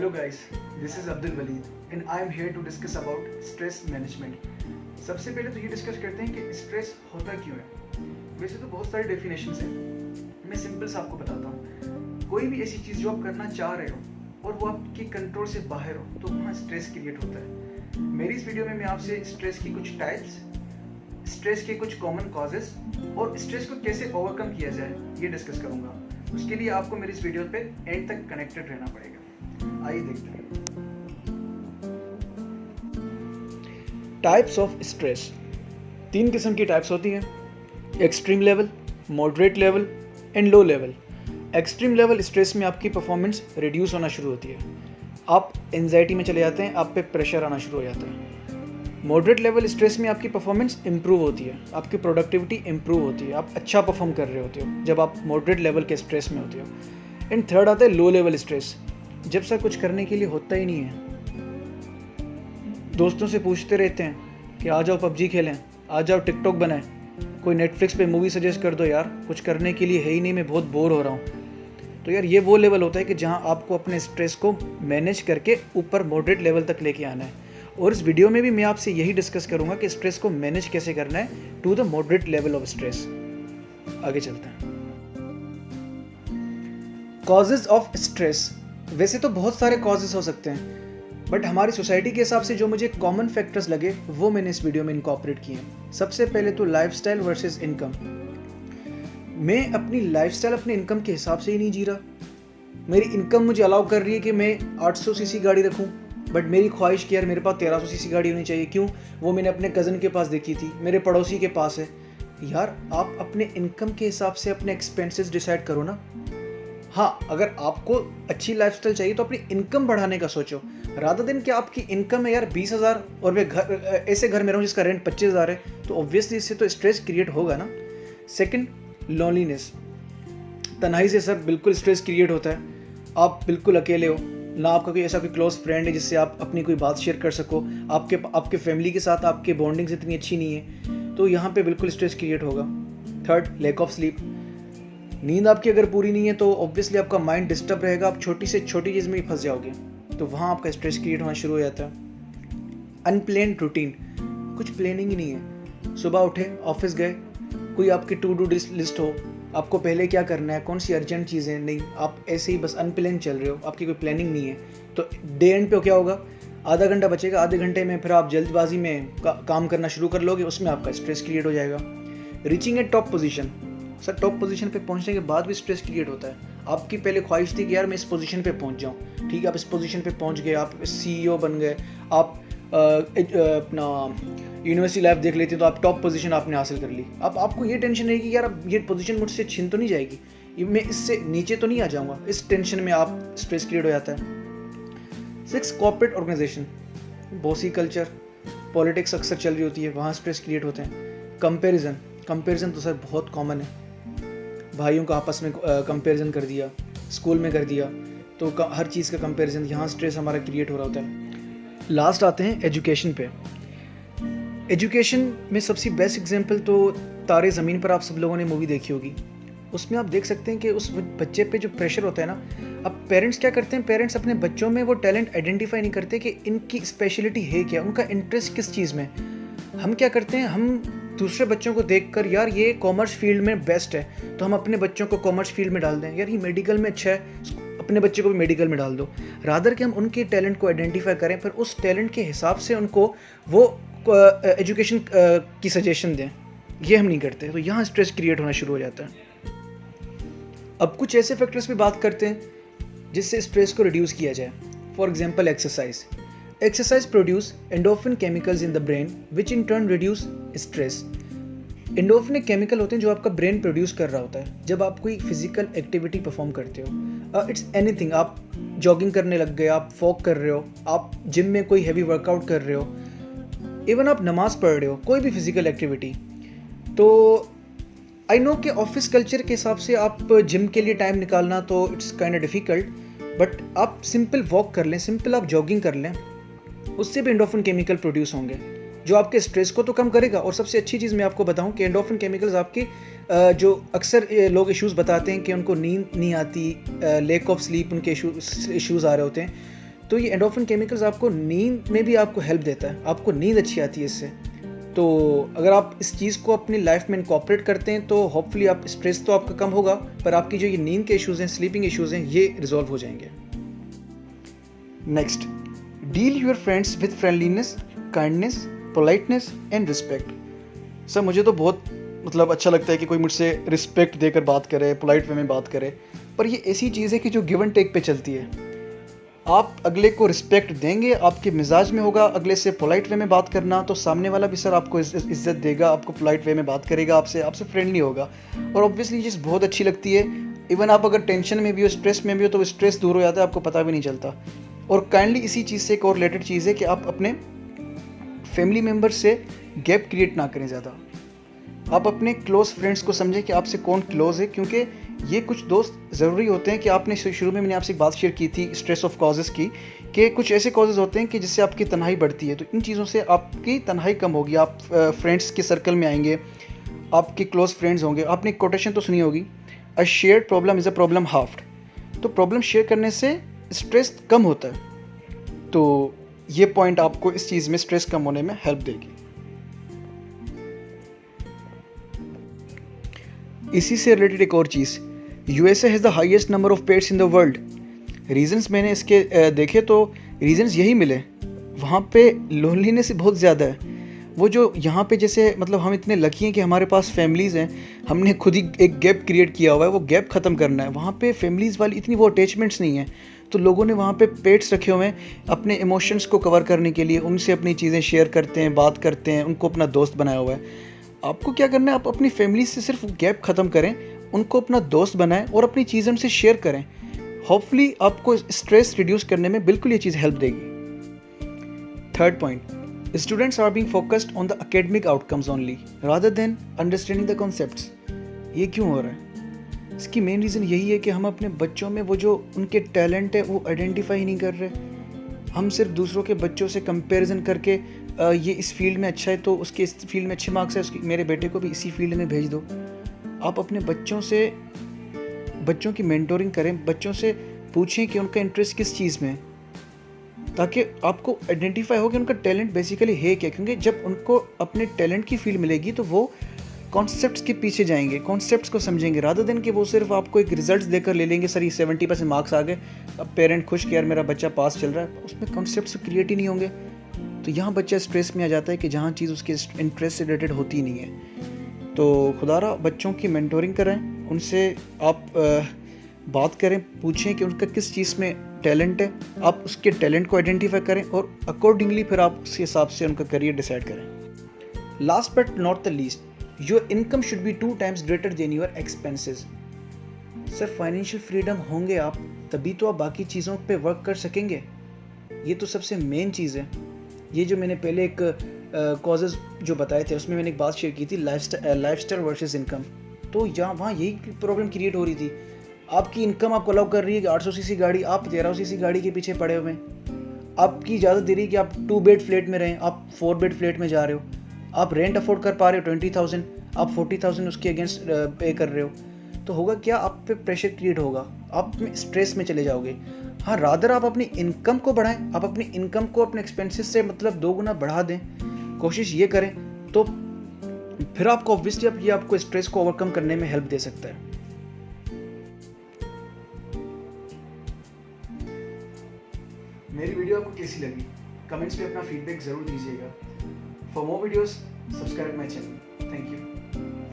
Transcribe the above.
Hello guys, this is Abdul Waleed and I am here to discuss about stress management. सबसे पहले तो ये discuss करते हैं कि स्ट्रेस होता क्यों है। वैसे तो बहुत सारे डेफिनेशंस हैं, मैं सिंपल सा आपको बताता हूँ। कोई भी ऐसी चीज़ जो आप करना चाह रहे हो और वो आपके कंट्रोल से बाहर हो तो वहाँ स्ट्रेस क्रिएट होता है। मेरी इस वीडियो में मैं आपसे स्ट्रेस की कुछ टाइप्स, स्ट्रेस के कुछ कॉमन कॉजेस और स्ट्रेस को कैसे ओवरकम किया जाए ये डिस्कस करूँगा। उसके लिए आपको मेरी इस वीडियो पे एंड तक कनेक्टेड रहना पड़ेगा। आइए देखते हैं। टाइप्स ऑफ स्ट्रेस, 3 किस्म की टाइप्स होती हैं, extreme level, moderate level and low level. Extreme level stress में आपकी परफॉर्मेंस रिड्यूस होना शुरू होती है, आप एंजाइटी में चले जाते हैं, आप पे प्रेशर आना शुरू हो जाता है। मॉडरेट लेवल स्ट्रेस में आपकी परफॉर्मेंस इंप्रूव होती है, आपकी प्रोडक्टिविटी इंप्रूव होती है, आप अच्छा परफॉर्म कर रहे होते हो जब आप मॉडरेट लेवल के स्ट्रेस में होते हो। एंड थर्ड आता है लो लेवल स्ट्रेस, जब सर कुछ करने के लिए होता ही नहीं है, दोस्तों से पूछते रहते हैं कि आ जाओ पबजी खेलें, आ जाओ टिकटॉक बनाएं, कोई नेटफ्लिक्स पे मूवी सजेस्ट कर दो यार, कुछ करने के लिए है ही नहीं, मैं बहुत बोर हो रहा हूँ। तो यार ये वो लेवल होता है कि जहाँ आपको अपने स्ट्रेस को मैनेज करके ऊपर मॉडरेट लेवल तक लेके आना है। और इस वीडियो में भी मैं आपसे यही डिस्कस करूँगा कि स्ट्रेस को मैनेज कैसे करना है to the moderate level of stress. आगे चलते हैं। कॉजेज ऑफ स्ट्रेस, वैसे तो बहुत सारे कॉजेज हो सकते हैं, बट हमारी सोसाइटी के हिसाब से जो मुझे कॉमन फैक्टर्स लगे वो मैंने इस वीडियो में इनकॉर्पोरेट किए हैं। सबसे पहले तो लाइफस्टाइल वर्सेस इनकम। मैं अपनी लाइफस्टाइल अपने इनकम के हिसाब से ही नहीं जी रहा। मेरी इनकम मुझे अलाउ कर रही है कि मैं 800 सीसी गाड़ी रखूं, बट मेरी ख्वाहिश कि यार मेरे पास 1300 सीसी गाड़ी होनी चाहिए। क्यों? वो मैंने अपने कज़न के पास देखी थी, मेरे पड़ोसी के पास है। यार आप अपने इनकम के हिसाब से अपने एक्सपेंसेस डिसाइड करो ना। हाँ, अगर आपको अच्छी लाइफस्टाइल चाहिए तो अपनी इनकम बढ़ाने का सोचो, रादर देन कि आपकी इनकम है यार 20,000 और मैं ऐसे घर में रहूँ जिसका रेंट 25,000 है, तो ऑब्वियसली इससे तो स्ट्रेस क्रिएट होगा ना। सेकंड, लोनलीनेस, तन्हाई से सर बिल्कुल स्ट्रेस क्रिएट होता है। आप बिल्कुल अकेले हो, ना आपका कोई ऐसा कोई क्लोज फ्रेंड है जिससे आप अपनी कोई बात शेयर कर सको, आपके फैमिली के साथ आपके बॉन्डिंग्स इतनी अच्छी नहीं है, तो यहाँ पे बिल्कुल स्ट्रेस क्रिएट होगा। थर्ड, लैक ऑफ स्लीप, नींद आपकी अगर पूरी नहीं है तो ऑब्वियसली आपका माइंड डिस्टर्ब रहेगा, आप छोटी से छोटी चीज़ में ही फंस जाओगे, तो वहाँ आपका स्ट्रेस क्रिएट होना शुरू हो जाता है। अनप्लान्ड रूटीन, कुछ प्लानिंग ही नहीं है, सुबह उठे, ऑफिस गए, कोई आपकी टू डू लिस्ट हो, आपको पहले क्या करना है, कौन सी अर्जेंट चीज़ें, नहीं, आप ऐसे ही बस अनप्लान चल रहे हो, आपकी कोई प्लानिंग नहीं है, तो डे एंड पे क्या होगा, आधा घंटा बचेगा, आधे घंटे में फिर आप जल्दबाजी में काम करना शुरू कर लोगे, उसमें आपका स्ट्रेस क्रिएट हो जाएगा। Reaching a top position, sir top position पे पहुंचने के बाद भी स्ट्रेस क्रिएट होता है। आपकी पहले ख्वाहिश थी कि यार मैं इस पोजीशन पे पहुंच जाऊं, ठीक है, आप इस पोजीशन पे पहुंच गए, आप CEO बन गए, आप अपना यूनिवर्सिटी लाइफ देख लेती तो आप टॉप पोजीशन आपने हासिल कर ली। अब आपको ये टेंशन है कि यार अब ये पोजीशन मुझसे छिन तो नहीं जाएगी, मैं इससे नीचे तो नहीं आ जाऊंगा, इस टेंशन में आप स्ट्रेस क्रिएट हो जाता है। 6, corporate organisation, bossy culture, politics अक्सर चल रही होती है, वहाँ स्ट्रेस क्रिएट होते हैं। कंपेरिजन तो सर बहुत कॉमन है, भाइयों का आपस में कंपेरिजन कर दिया, स्कूल में कर दिया, तो हर चीज़ का कंपेरिजन, यहाँ स्ट्रेस हमारा क्रिएट हो रहा होता है। लास्ट आते हैं एजुकेशन पे। एजुकेशन में सबसे बेस्ट एग्जांपल तो तारे ज़मीन पर, आप सब लोगों ने मूवी देखी होगी, उसमें आप देख सकते हैं कि उस बच्चे पे जो प्रेशर होता है ना, अब पेरेंट्स क्या करते हैं, पेरेंट्स अपने बच्चों में वो टैलेंट आइडेंटिफाई नहीं करते कि इनकी स्पेशलिटी है क्या, उनका इंटरेस्ट किस चीज़ में। हम क्या करते हैं, हम दूसरे बच्चों को देखकर यार ये कॉमर्स फील्ड में बेस्ट है तो हम अपने बच्चों को कॉमर्स फील्ड में डाल दें, यार ये मेडिकल में अच्छा है, अपने बच्चे को भी मेडिकल में डाल दो। रादर कि हम उनके टैलेंट को आइडेंटिफाई करें, फिर उस टैलेंट के हिसाब से उनको वो एजुकेशन की सजेशन दें, ये हम नहीं करते, तो यहाँ स्ट्रेस क्रिएट होना शुरू हो जाता है। अब कुछ ऐसे फैक्टर्स पे बात करते हैं जिससे स्ट्रेस को रिड्यूस किया जाए। For example exercise produce endorphin chemicals in the brain which in turn reduce stress. Endorphin एक केमिकल होते हैं जो आपका ब्रेन प्रोड्यूस कर रहा होता है जब आप कोई फिजिकल एक्टिविटी परफॉर्म करते हो। इट्स एनीथिंग, आप जॉगिंग करने लग गए, आप वॉक कर रहे हो, आप जिम में कोई हैवी वर्कआउट कर रहे हो, इवन आप नमाज पढ़ रहे हो, कोई भी फिजिकल एक्टिविटी। तो आई नो कि ऑफिस कल्चर के हिसाब से आप जिम के लिए टाइम निकालना तो it's kind of difficult, but आप सिंपल वॉक कर लें, सिंपल आप जॉगिंग कर लें, उससे भी एंडोर्फिन केमिकल प्रोड्यूस होंगे जो आपके स्ट्रेस को तो कम करेगा। और सबसे अच्छी चीज़ मैं आपको बताऊं कि एंडोर्फिन केमिकल्स आपके जो अक्सर लोग इश्यूज़ बताते हैं कि उनको नींद नहीं आती, लैक ऑफ स्लीप, उनके इश्यूज़ आ रहे होते हैं, तो ये एंडोर्फिन केमिकल्स आपको नींद में भी आपको हेल्प देता है, आपको नींद अच्छी आती है इससे। तो अगर आप इस चीज़ को अपनी लाइफ में इनकॉर्पोरेट करते हैं तो होपफुली आप स्ट्रेस तो आपका कम होगा, पर आपकी जो ये नींद के इश्यूज़ हैं, स्लीपिंग इश्यूज़ हैं, ये रिजॉल्व हो जाएंगे। Next, deal your friends with friendliness, kindness, politeness and respect. Sir मुझे तो बहुत अच्छा लगता है कि कोई मुझसे रिस्पेक्ट देकर बात करे, पोलाइट वे में बात करे, पर ये ऐसी चीज़ है कि जो गिव एंड टेक पे चलती है। आप अगले को रिस्पेक्ट देंगे, आपके मिजाज में होगा अगले से पोलाइट वे में बात करना, तो सामने वाला भी सर आपको इज्जत देगा, आपको पोलाइट वे में बात करेगा, आपसे फ्रेंडली होगा। और ऑब्वियसली ये चीज़ बहुत अच्छी लगती है। इवन आप अगर टेंशन में भी हो, स्ट्रेस में भी हो, तो स्ट्रेस दूर हो जाता है, आपको पता भी नहीं चलता। और काइंडली इसी चीज़ से एक और रिलेटेड चीज़ है कि आप अपने फैमिली मेम्बर से गैप क्रिएट ना करें ज़्यादा। आप अपने क्लोज फ्रेंड्स को समझें कि आपसे कौन क्लोज है, क्योंकि ये कुछ दोस्त ज़रूरी होते हैं कि आपने शुरू में मैंने आपसे एक बात शेयर की थी स्ट्रेस ऑफ कॉजेज़ की, कि कुछ ऐसे कॉजेज़ होते हैं कि जिससे आपकी तन्हाई बढ़ती है। तो इन चीज़ों से आपकी तन्हाई कम होगी, आप फ्रेंड्स के सर्कल में आएंगे, आपके क्लोज फ्रेंड्स होंगे। आपने एक कोटेशन तो सुनी होगी, a shared problem is a problem halved. तो प्रॉब्लम शेयर करने से स्ट्रेस कम होता है। तो ये पॉइंट आपको इस चीज़ में स्ट्रेस कम होने में हेल्प देगी। इसी से रिलेटेड एक और चीज़, USA has the highest number of pets in the world. Reasons मैंने इसके देखे तो रीजंस यही मिले, वहाँ पे लोनलीनेस बहुत ज़्यादा है। वो जो यहाँ पे जैसे हम इतने लकी हैं कि हमारे पास फैमिलीज़ हैं, हमने खुद ही एक गैप क्रिएट किया हुआ है, वो गैप ख़त्म करना है। वहाँ पे फैमिलीज़ वाली इतनी वो अटैचमेंट्स नहीं है, तो लोगों ने वहाँ पे पेट्स रखे हुए हैं अपने इमोशंस को कवर करने के लिए, उनसे अपनी चीज़ें शेयर करते हैं, बात करते हैं, उनको अपना दोस्त बनाया हुआ है। आपको क्या करना है, आप अपनी फैमिली से सिर्फ गैप ख़त्म करें, उनको अपना दोस्त बनाएं और अपनी चीज़ें उनसे शेयर करें। होपफुली आपको स्ट्रेस रिड्यूस करने में बिल्कुल ये चीज़ हेल्प देगी। Third point, students are being focused on the academic outcomes only rather than understanding the concepts. ये क्यों हो रहा है? इसकी मेन रीज़न यही है कि हम अपने बच्चों में वो जो उनके टैलेंट है वो आइडेंटिफाई नहीं कर रहे। हम सिर्फ दूसरों के बच्चों से कंपैरिजन करके ये इस फील्ड में अच्छा है तो उसके इस फील्ड में अच्छे मार्क्स है, उसकी मेरे बेटे को भी इसी फील्ड में भेज दो। आप अपने बच्चों की मेंटोरिंग करें, बच्चों से पूछें कि उनका इंटरेस्ट किस चीज़ में है, ताकि आपको आइडेंटिफाई हो कि उनका टैलेंट बेसिकली है क्या। क्योंकि जब उनको अपने टैलेंट की फील्ड मिलेगी तो वो कॉन्सेप्ट्स के पीछे जाएंगे, कॉन्सेप्ट्स को समझेंगे, रादर देन कि वो सिर्फ आपको एक रिजल्ट्स देकर ले लेंगे, सर ये 70% मार्क्स आ गए, अब पेरेंट खुश कि यार मेरा बच्चा पास चल रहा है, उसमें कॉन्सेप्ट्स क्रिएट ही नहीं होंगे। तो यहाँ बच्चा स्ट्रेस में आ जाता है कि जहाँ चीज़ उसके इंटरेस्ट से रिलेटेड होती नहीं है। तो खुदारा बच्चों की मेंटोरिंग करें, उनसे आप बात करें, पूछें कि उनका किस चीज़ में टैलेंट है, आप उसके टैलेंट को आइडेंटिफाई करें और अकॉर्डिंगली फिर आप उसके हिसाब से उनका करियर डिसाइड करें। Last but not the least, your income should be 2 times greater than your expenses. Sir financial freedom होंगे आप तभी तो आप बाकी चीज़ों पे वर्क कर सकेंगे, ये तो सबसे मेन चीज़ है। ये जो मैंने पहले एक कॉजेज़ जो बताए थे उसमें मैंने एक बात शेयर की थी, लाइफस्टाइल वर्सेस इनकम। तो वहाँ यही प्रॉब्लम क्रिएट हो रही थी। आपकी इनकम आपको अलाउ कर रही है कि 800 सीसी गाड़ी, आप 1300 सीसी गाड़ी के पीछे पड़े हुए हैं। आपकी इजाज़त दे रही है कि आप 2 बेड फ्लैट में रहें, आप 4 बेड फ्लैट में जा रहे हो। आप रेंट अफोर्ड कर पा रहे हो 20,000, आप 40,000 उसके अगेंस्ट पे कर रहे हो। तो होगा क्या, आप पे प्रेशर क्रिएट होगा, आप स्ट्रेस में चले जाओगे। हाँ, रादर आप अपनी इनकम को बढ़ाएं, आप अपनी इनकम को अपने एक्सपेंसेस से 2 गुना बढ़ा दें, कोशिश ये करें, तो फिर आपको ऑब्वियसली ये आपको स्ट्रेस को ओवरकम करने में हेल्प दे सकता है। मेरी वीडियो आपको कैसी लगी कमेंट्स में अपना फीडबैक जरूर दीजिएगा। For more videos subscribe my channel. Thank you.